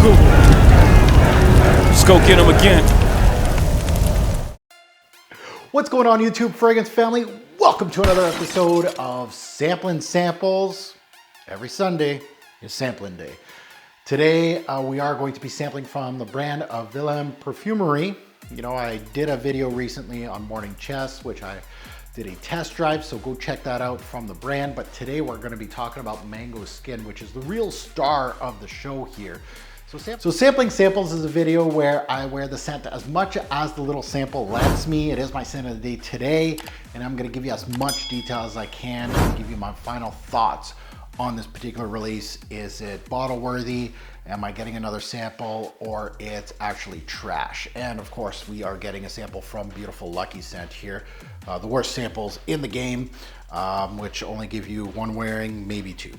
Google. Let's go get them again. What's going on, YouTube fragrance family? Welcome to another episode of Samplin Samples. Every Sunday is Samplin Day. Today we are going to be sampling from the brand of Vilhelm Parfumerie. You know, I did a video recently on morning chest, which I did a test drive, so go check that out from the brand. But today we're going to be talking about Mango Skin, which is the real star of the show here. So Sampling Samples is a video where I wear the scent as much as the little sample lets me. It is my scent of the day today, and I'm going to give you as much detail as I can and give you my final thoughts on this particular release. Is it bottle worthy? Am I getting another sample, or it's actually trash? And of course, we are getting a sample from beautiful Lucky Scent here. The worst samples in the game, which only give you one wearing, maybe two.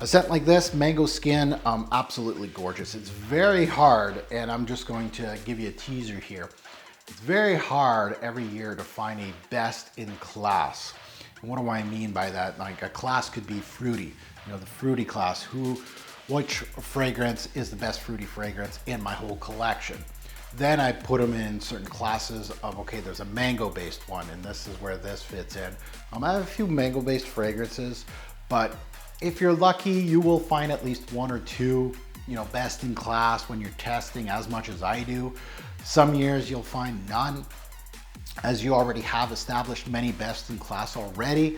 A scent like this, Mango Skin, absolutely gorgeous. It's very hard, and I'm just going to give you a teaser here. It's very hard every year to find a best in class. And what do I mean by that? Like, a class could be fruity, you know, the fruity class. Which fragrance is the best fruity fragrance in my whole collection? Then I put them in certain classes of, okay, there's a mango-based one, and this is where this fits in. I have a few mango-based fragrances, but if you're lucky, you will find at least one or two, you know, best in class when you're testing as much as I do. Some years you'll find none, as you already have established many best in class already.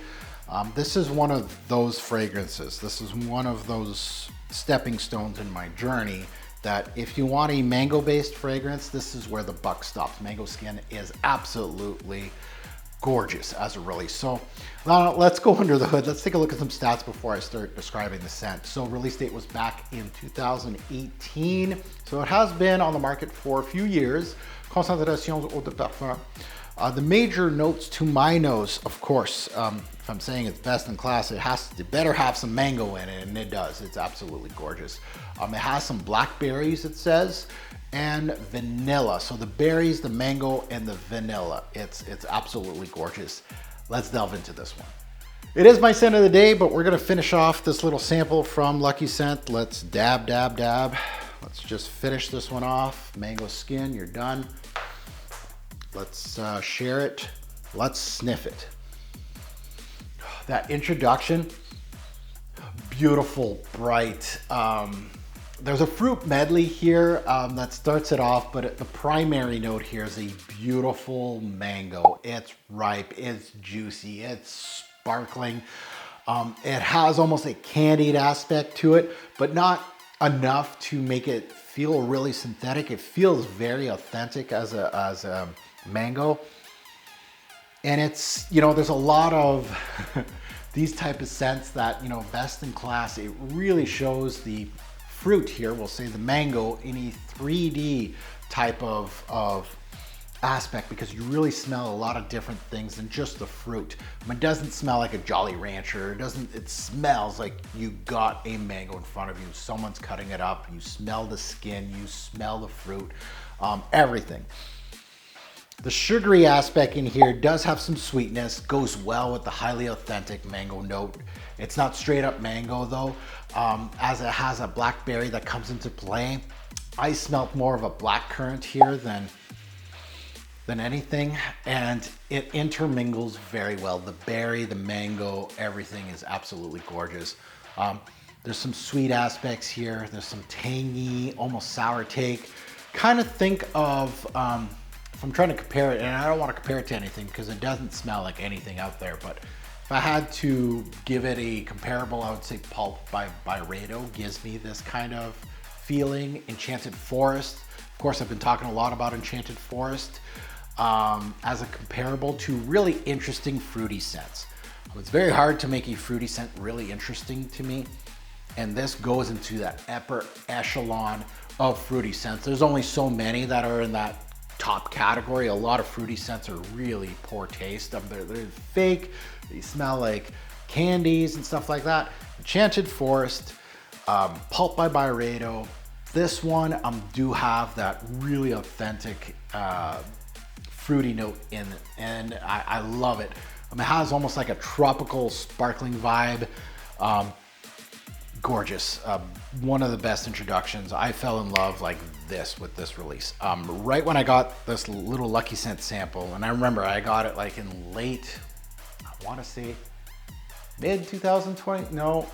This is one of those fragrances. This is one of those stepping stones in my journey that if you want a mango-based fragrance, this is where the buck stops. Mango Skin is absolutely gorgeous as a release. So now let's go under the hood. Let's take a look at some stats before I start describing the scent. So release date was back in 2018. So it has been on the market for a few years. Concentrations eau de parfum. The major notes to my nose, of course, if I'm saying it's best in class, it better have some mango in it, and it does. It's absolutely gorgeous. It has some blackberries, it says, and vanilla. So the berries, the mango, and the vanilla. It's absolutely gorgeous. Let's delve into this one. It is my scent of the day, but we're gonna finish off this little sample from Lucky Scent. Let's dab, dab, dab. Let's just finish this one off. Mango Skin, you're done. Let's share it. Let's sniff it. That introduction, beautiful, bright. There's a fruit medley here that starts it off, but the primary note here is a beautiful mango. It's ripe, it's juicy, it's sparkling. It has almost a candied aspect to it, but not enough to make it feel really synthetic. It feels very authentic as a mango. And it's, you know, there's a lot of these type of scents that, you know, best in class. It really shows the fruit here, we'll say the mango, in a 3D type of aspect, because you really smell a lot of different things than just the fruit. It doesn't smell like a Jolly Rancher. It smells like you got a mango in front of you. Someone's cutting it up. You smell the skin, you smell the fruit, everything. The sugary aspect in here does have some sweetness, goes well with the highly authentic mango note. It's not straight up mango though, as it has a blackberry that comes into play. I smelt more of a blackcurrant here than anything, and it intermingles very well. The berry, the mango, everything is absolutely gorgeous. There's some sweet aspects here. There's some tangy, almost sour take. Kind of think of, if I'm trying to compare it, and I don't want to compare it to anything because it doesn't smell like anything out there, but if I had to give it a comparable, I would say Pulp by Byredo gives me this kind of feeling. Enchanted Forest, of course, I've been talking a lot about Enchanted Forest as a comparable to really interesting fruity scents. It's very hard to make a fruity scent really interesting to me, and this goes into that upper echelon of fruity scents. There's only so many that are in that top category. A lot of fruity scents are really poor taste. They're fake. They smell like candies and stuff like that. Enchanted Forest, Pulp by Byredo. This one do have that really authentic fruity note in it, and I love it. It has almost like a tropical sparkling vibe. gorgeous. One of the best introductions. I fell in love like this with this release. Right when I got this little Lucky Scent sample, and I remember I got it like in late, I want to say mid 2020, no,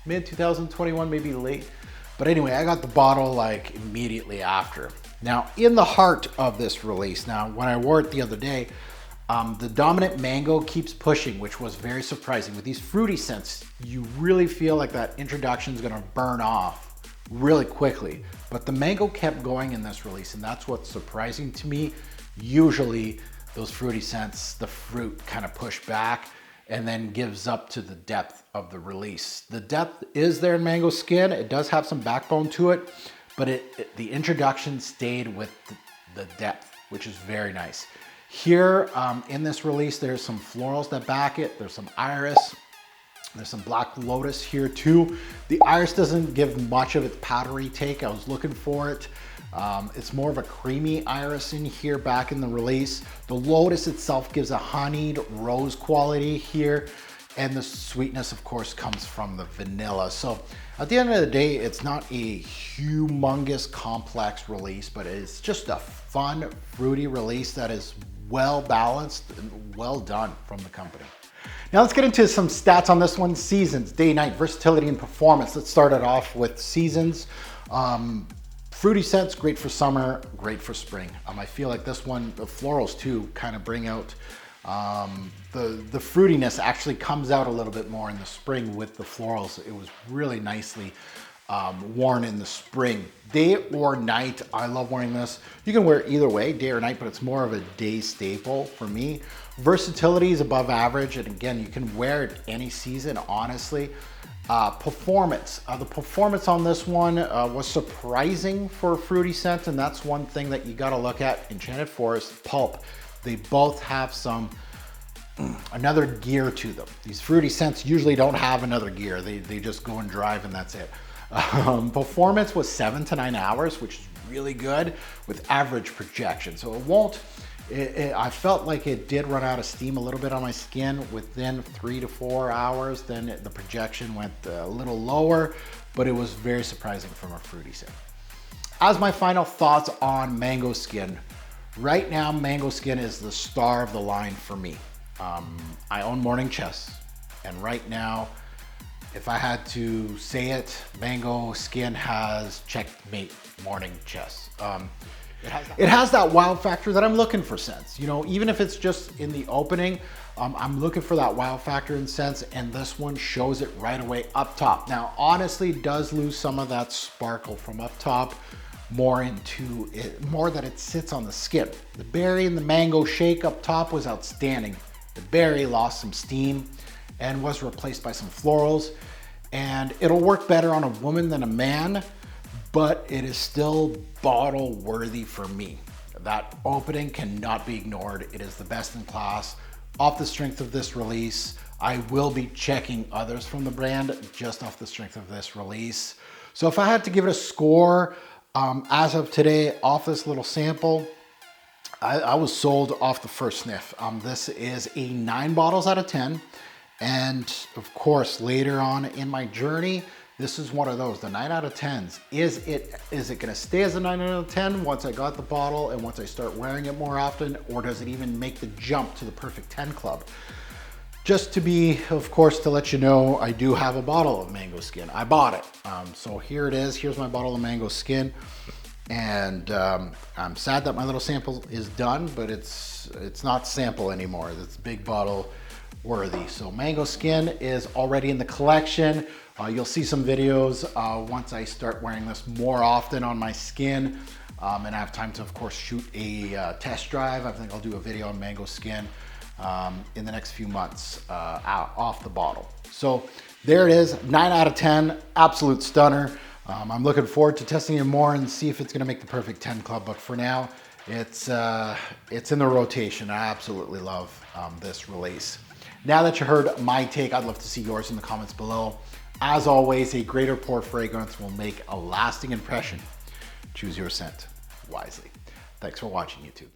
mid 2021, maybe late. But anyway, I got the bottle like immediately after. Now, in the heart of this release, now when I wore it the other day, the dominant mango keeps pushing, which was very surprising. With these fruity scents, you really feel like that introduction is gonna burn off really quickly. But the mango kept going in this release, and that's what's surprising to me. Usually those fruity scents, the fruit kind of push back and then gives up to the depth of the release. The depth is there in Mango Skin. It does have some backbone to it, but the introduction stayed with the depth, which is very nice. Here in this release, there's some florals that back it. There's some iris. There's some black lotus here too. The iris doesn't give much of its powdery take. I was looking for it. It's more of a creamy iris in here back in the release. The lotus itself gives a honeyed rose quality here. And the sweetness, of course, comes from the vanilla. So at the end of the day, it's not a humongous complex release, but it's just a fun, fruity release that is well balanced and well done from the company. Now let's get into some stats on this one. Seasons, day, night, versatility, and performance. Let's start it off with seasons. Fruity scents, great for summer, great for spring. I feel like this one, the florals too, kind of bring out the fruitiness actually comes out a little bit more in the spring with the florals. It was really nicely worn in the spring. Day or night, I love wearing this. You can wear it either way, day or night, but it's more of a day staple for me. Versatility is above average, and again, you can wear it any season, honestly. Performance. The performance on this one was surprising for a fruity scent, and that's one thing that you gotta look at. Enchanted Forest, Pulp. They both have some another gear to them. These fruity scents usually don't have another gear. They just go and drive and that's it. Performance was 7 to 9 hours, which is really good with average projection. So it won't, I felt like it did run out of steam a little bit on my skin within 3 to 4 hours. Then the projection went a little lower, but it was very surprising from a fruity scent. As my final thoughts on Mango Skin, right now Mango Skin is the star of the line for me. I own Morning Chess, and right now, if I had to say it, Mango Skin has checkmate Morning Chess. It has that wow factor that I'm looking for scents. You know, even if it's just in the opening, I'm looking for that wow factor in scents, and this one shows it right away up top. Now, honestly, it does lose some of that sparkle from up top, more that it sits on the skin. The berry and the mango shake up top was outstanding. The berry lost some steam and was replaced by some florals, and it'll work better on a woman than a man, but it is still bottle worthy for me. That opening cannot be ignored. It is the best in class. Off the strength of this release, I will be checking others from the brand just off the strength of this release. So if I had to give it a score, as of today, off this little sample, I was sold off the first sniff. This is a 9 bottles out of 10. And of course, later on in my journey, this is one of those, the 9 out of 10s. Is it gonna stay as a 9 out of 10 once I got the bottle and once I start wearing it more often, or does it even make the jump to the perfect 10 club? Just to be, of course, to let you know, I do have a bottle of Mango Skin. I bought it. So here it is. Here's my bottle of Mango Skin. And I'm sad that my little sample is done, but it's not sample anymore. It's big bottle worthy. So Mango Skin is already in the collection. You'll see some videos once I start wearing this more often on my skin. And I have time to, of course, shoot a test drive. I think I'll do a video on Mango Skin in the next few months off the bottle. So there it is, 9 out of 10, absolute stunner. I'm looking forward to testing it more and see if it's gonna make the perfect 10 club, but for now, it's in the rotation. I absolutely love this release. Now that you heard my take, I'd love to see yours in the comments below. As always, a great or poor fragrance will make a lasting impression. Choose your scent wisely. Thanks for watching, YouTube.